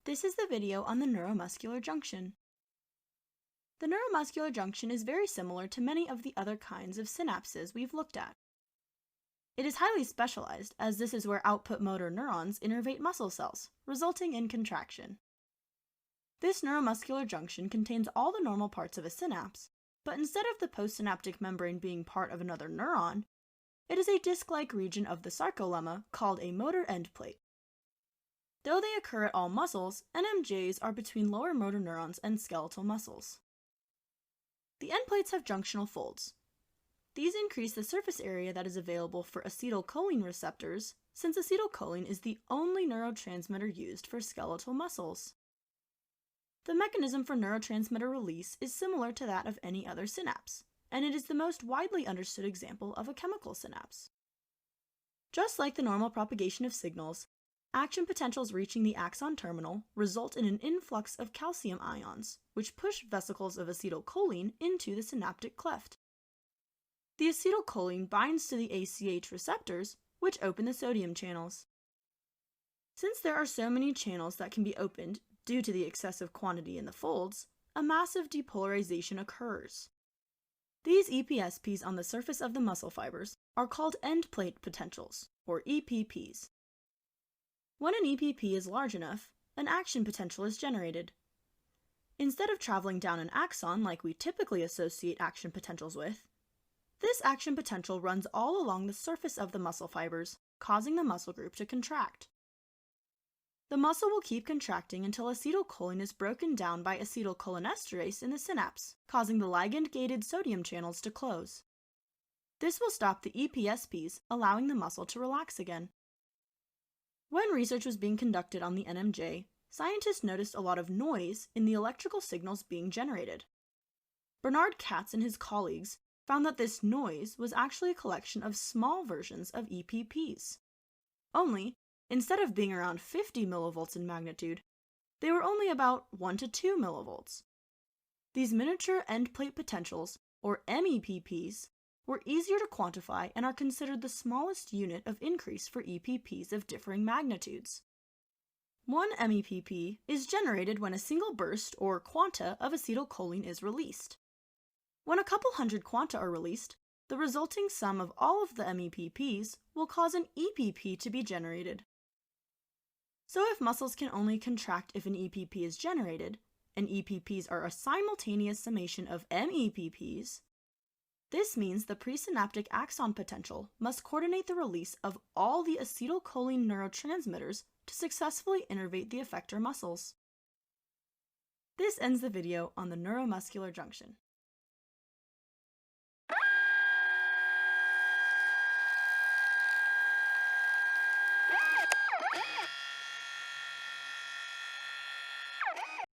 This is the video on the neuromuscular junction. The neuromuscular junction is very similar to many of the other kinds of synapses we've looked at. It is highly specialized, as this is where output motor neurons innervate muscle cells, resulting in contraction. This neuromuscular junction contains all the normal parts of a synapse, but instead of the postsynaptic membrane being part of another neuron, it is a disc-like region of the sarcolemma called a motor end plate. Though they occur at all muscles, NMJs are between lower motor neurons and skeletal muscles. The end plates have junctional folds. These increase the surface area that is available for acetylcholine receptors, since acetylcholine is the only neurotransmitter used for skeletal muscles. The mechanism for neurotransmitter release is similar to that of any other synapse, and it is the most widely understood example of a chemical synapse. Just like the normal propagation of signals, action potentials reaching the axon terminal result in an influx of calcium ions, which push vesicles of acetylcholine into the synaptic cleft. The acetylcholine binds to the ACH receptors, which open the sodium channels. Since there are so many channels that can be opened due to the excessive quantity in the folds, a massive depolarization occurs. These EPSPs on the surface of the muscle fibers are called end plate potentials, or EPPs. When an EPP is large enough, an action potential is generated. Instead of traveling down an axon like we typically associate action potentials with, this action potential runs all along the surface of the muscle fibers, causing the muscle group to contract. The muscle will keep contracting until acetylcholine is broken down by acetylcholinesterase in the synapse, causing the ligand-gated sodium channels to close. This will stop the EPSPs, allowing the muscle to relax again. When research was being conducted on the NMJ, scientists noticed a lot of noise in the electrical signals being generated. Bernard Katz and his colleagues found that this noise was actually a collection of small versions of EPPs. Only, instead of being around 50 millivolts in magnitude, they were only about 1 to 2 millivolts. These miniature end plate potentials, or MEPPs, were easier to quantify and are considered the smallest unit of increase for EPPs of differing magnitudes. One MEPP is generated when a single burst, or quanta, of acetylcholine is released. When a couple hundred quanta are released, the resulting sum of all of the MEPPs will cause an EPP to be generated. So if muscles can only contract if an EPP is generated, and EPPs are a simultaneous summation of MEPPs, this means the presynaptic axon potential must coordinate the release of all the acetylcholine neurotransmitters to successfully innervate the effector muscles. This ends the video on the neuromuscular junction.